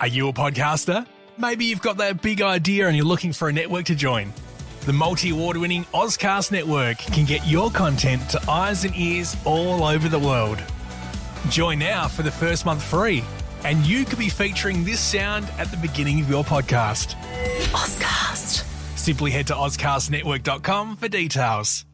Are you a podcaster? Maybe you've got that big idea and you're looking for a network to join. The multi-award-winning Ozcast Network can get your content to eyes and ears all over the world. Join now for the first month free, and you could be featuring this sound at the beginning of your podcast. Ozcast. Simply head to ozcastnetwork.com for details.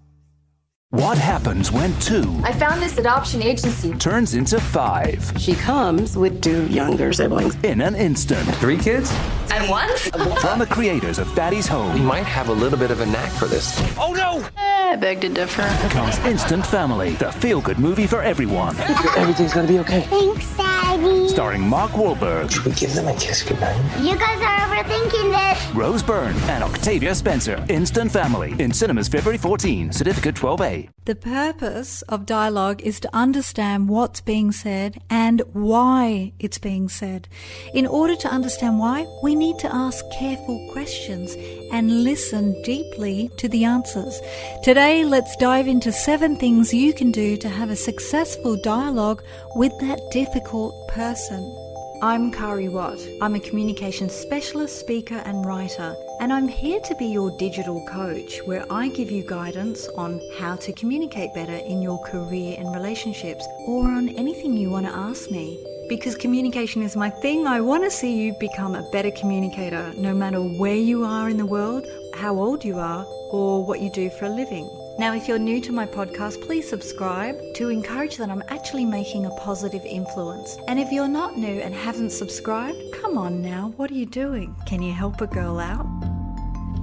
What happens when 2 I found this adoption agency. turns into 5 She comes with 2 younger siblings. in an instant? 3 kids? And once? From the creators of Daddy's We Home might have a little bit of a knack for this. I beg to differ. comes Instant Family, the feel-good movie for everyone. Everything's gonna be okay. Thanks, Daddy. Starring Mark Wahlberg, Should we give them a kiss goodnight? You guys are overthinking this. Rose Byrne, and Octavia Spencer. Instant Family in cinemas February 14. Certificate 12A. The purpose of dialogue is to understand what's being said and why it's being said. In order to understand why, we need to ask careful questions and listen deeply to the answers. Today, let's dive into 7 things you can do to have a successful dialogue with that difficult person. I'm Kari Watt. I'm a communications specialist, speaker and writer, and I'm here to be your digital coach, where I give you guidance on how to communicate better in your career and relationships, or on anything you want to ask me. Because communication is my thing, I want to see you become a better communicator, no matter where you are in the world, how old you are, or what you do for a living. Now, if you're new to my podcast, please subscribe to encourage that I'm actually making a positive influence. And if you're not new and haven't subscribed, come on now, what are you doing? Can you help a girl out?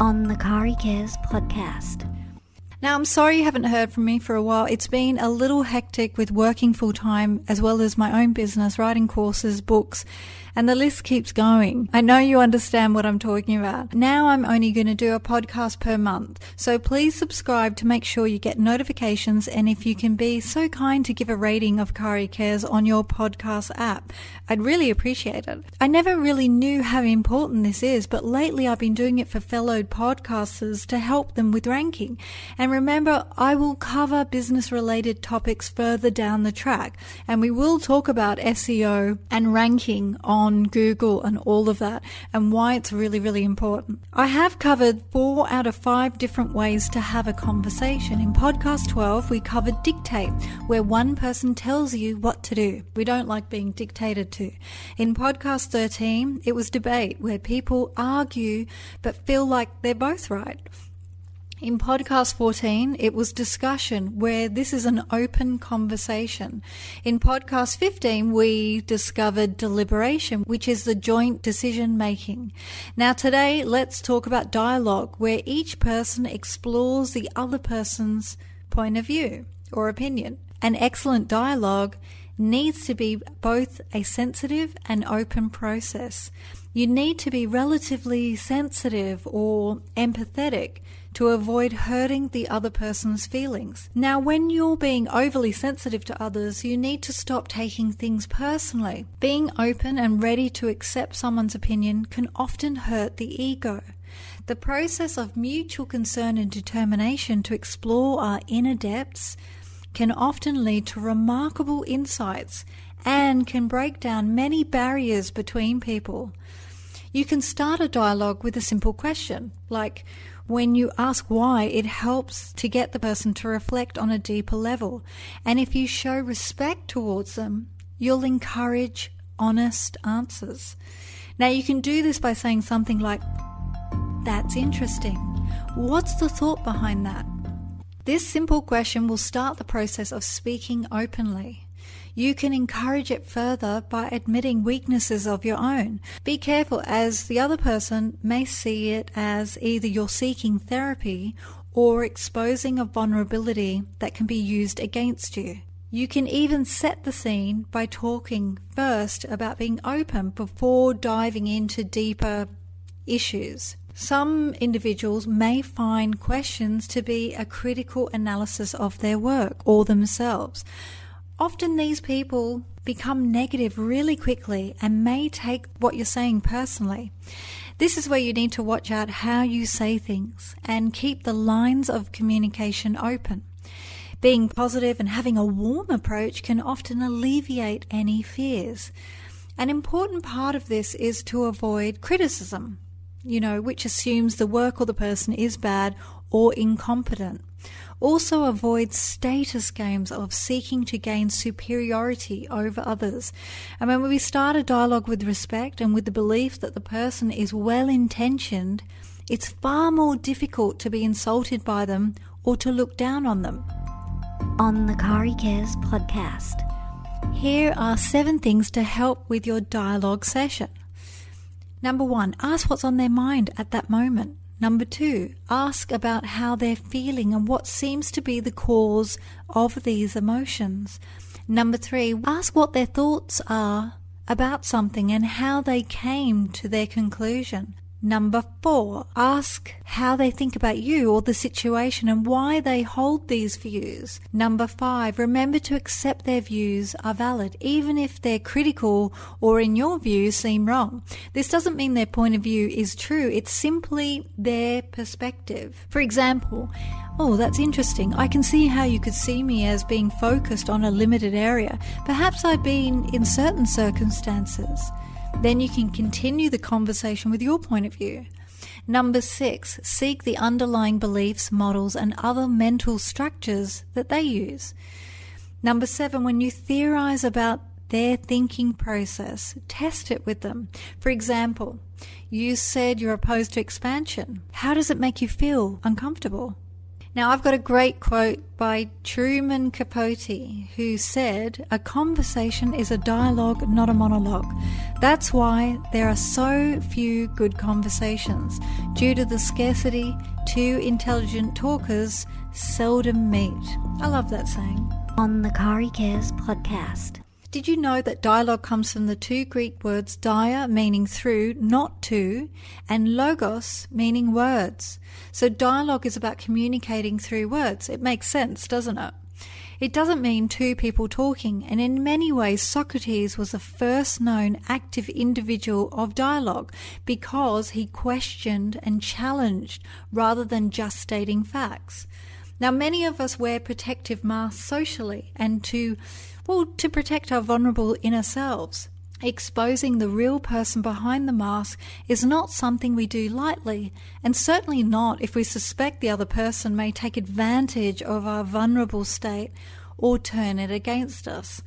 On the Kari Cares podcast. Now, I'm sorry you haven't heard from me for a while. It's been a little hectic with working full-time as well as my own business, writing courses, books, and the list keeps going. I know you understand what I'm talking about. Now I'm only going to do a podcast per month, so please subscribe to make sure you get notifications, and if you can be so kind to give a rating of Kari Cares on your podcast app, I'd really appreciate it. I never really knew how important this is, but lately I've been doing it for fellow podcasters to help them with ranking. And remember, I will cover business-related topics further down the track, and we will talk about SEO and ranking on Google and all of that, and why it's really, really important. I have covered 4 out of 5 different ways to have a conversation. In podcast 12, we covered dictate, where one person tells you what to do. We don't like being dictated to. In podcast 13, it was debate, where people argue but feel like they're both right. In podcast 14, it was discussion, where this is an open conversation. In podcast 15, we discovered deliberation, which is the joint decision making. Now today, let's talk about dialogue, where each person explores the other person's point of view or opinion. An excellent dialogue needs to be both a sensitive and open process. You need to be relatively sensitive or empathetic to avoid hurting the other person's feelings. Now, when you're being overly sensitive to others, you need to stop taking things personally. Being open and ready to accept someone's opinion can often hurt the ego. The process of mutual concern and determination to explore our inner depths can often lead to remarkable insights and can break down many barriers between people. You can start a dialogue with a simple question, like when you ask why, it helps to get the person to reflect on a deeper level. And if you show respect towards them, you'll encourage honest answers. Now, you can do this by saying something like, "That's interesting. What's the thought behind that?" This simple question will start the process of speaking openly. You can encourage it further by admitting weaknesses of your own. Be careful, as the other person may see it as either you're seeking therapy or exposing a vulnerability that can be used against you. You can even set the scene by talking first about being open before diving into deeper issues. Some individuals may find questions to be a critical analysis of their work or themselves. Often these people become negative really quickly and may take what you're saying personally. This is where you need to watch out how you say things and keep the lines of communication open. Being positive and having a warm approach can often alleviate any fears. An important part of this is to avoid criticism, which assumes the work or the person is bad or incompetent. Also avoid status games of seeking to gain superiority over others. And when we start a dialogue with respect and with the belief that the person is well-intentioned, it's far more difficult to be insulted by them or to look down on them. On the Kari Cares podcast. Here are 7 things to help with your dialogue session. Number 1, ask what's on their mind at that moment. Number 2, ask about how they're feeling and what seems to be the cause of these emotions. Number 3, ask what their thoughts are about something and how they came to their conclusion. Number 4, ask how they think about you or the situation and why they hold these views. Number 5, remember to accept their views are valid, even if they're critical or in your view seem wrong. This doesn't mean their point of view is true, it's simply their perspective. For example, oh, that's interesting. I can see how you could see me as being focused on a limited area. Perhaps I've been in certain circumstances. Then you can continue the conversation with your point of view. Number 6, seek the underlying beliefs, models, and other mental structures that they use. Number 7, when you theorize about their thinking process, test it with them. For example, you said you're opposed to expansion. How does it make you feel uncomfortable? Now, I've got a great quote by Truman Capote, who said, "A conversation is a dialogue, not a monologue. That's why there are so few good conversations. Due to the scarcity, 2 intelligent talkers seldom meet." I love that saying. On the Kari Cares podcast. Did you know that dialogue comes from the 2 Greek words dia, meaning through, not to, and logos, meaning words? So dialogue is about communicating through words. It makes sense, doesn't it? It doesn't mean 2 people talking, and in many ways Socrates was the first known active individual of dialogue because he questioned and challenged rather than just stating facts. Now, many of us wear protective masks socially and to protect our vulnerable inner selves. Exposing the real person behind the mask is not something we do lightly, and certainly not if we suspect the other person may take advantage of our vulnerable state or turn it against us.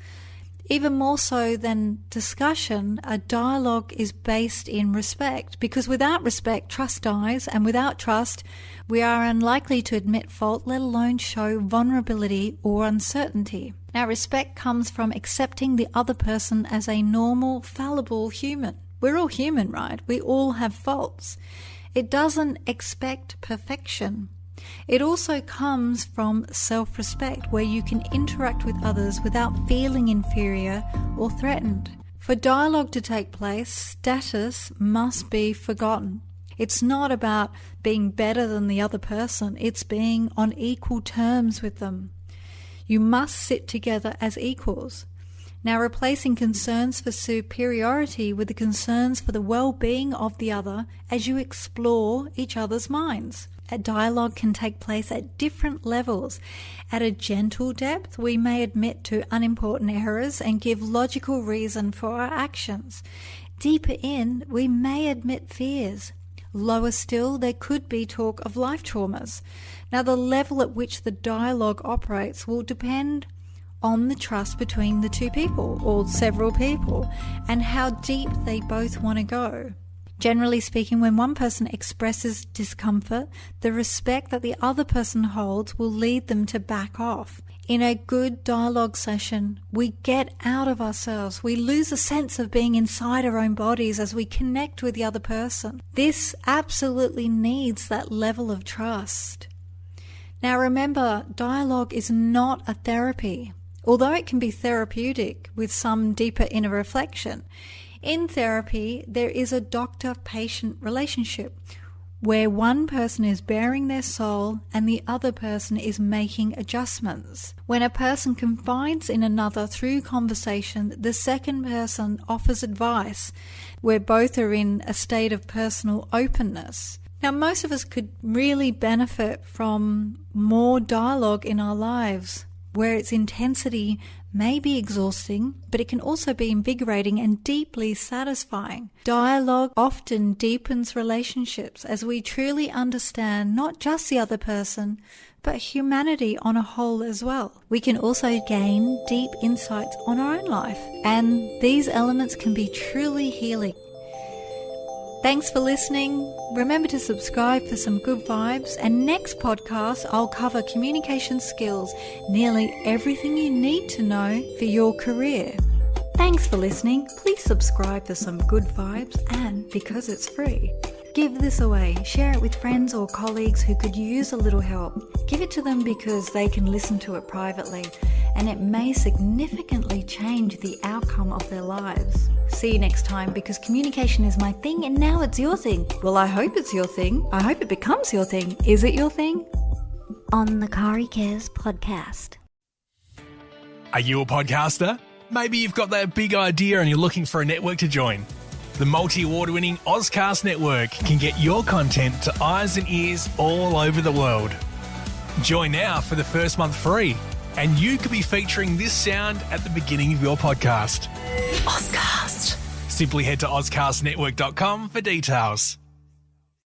Even more so than discussion, a dialogue is based in respect, because without respect, trust dies, and without trust, we are unlikely to admit fault, let alone show vulnerability or uncertainty. Now, respect comes from accepting the other person as a normal, fallible human. We're all human, right? We all have faults. It doesn't expect perfection. It also comes from self-respect, where you can interact with others without feeling inferior or threatened. For dialogue to take place, status must be forgotten. It's not about being better than the other person, it's being on equal terms with them. You must sit together as equals. Now, replacing concerns for superiority with the concerns for the well-being of the other as you explore each other's minds. A dialogue can take place at different levels. At a gentle depth, we may admit to unimportant errors and give logical reason for our actions. Deeper in, we may admit fears. Lower still, there could be talk of life traumas. Now, the level at which the dialogue operates will depend on the trust between the 2 people or several people and how deep they both want to go. Generally speaking, when one person expresses discomfort, the respect that the other person holds will lead them to back off. In a good dialogue session, we get out of ourselves. We lose a sense of being inside our own bodies as we connect with the other person. This absolutely needs that level of trust. Now remember, dialogue is not a therapy, although it can be therapeutic with some deeper inner reflection. In therapy, there is a doctor-patient relationship where one person is bearing their soul and the other person is making adjustments. When a person confides in another through conversation, the second person offers advice where both are in a state of personal openness. Now, most of us could really benefit from more dialogue in our lives. where its intensity may be exhausting, but it can also be invigorating and deeply satisfying. Dialogue often deepens relationships as we truly understand not just the other person, but humanity on a whole as well. We can also gain deep insights on our own life, and these elements can be truly healing. Thanks for listening. Remember to subscribe for some good vibes, and next podcast I'll cover communication skills, nearly everything you need to know for your career. Thanks for listening. Please subscribe for some good vibes, and because it's free, give this away. Share it with friends or colleagues who could use a little help. Give it to them because they can listen to it privately, and it may significantly change the outcome of their lives. See you next time, because communication is my thing and now it's your thing. Well, I hope it's your thing. I hope it becomes your thing. Is it your thing? On the Kari Cares podcast. Are you a podcaster? Maybe you've got that big idea and you're looking for a network to join. The multi-award-winning Ozcast Network can get your content to eyes and ears all over the world. Join now for the first month free, and you could be featuring this sound at the beginning of your podcast. Ozcast. Simply head to ozcastnetwork.com for details.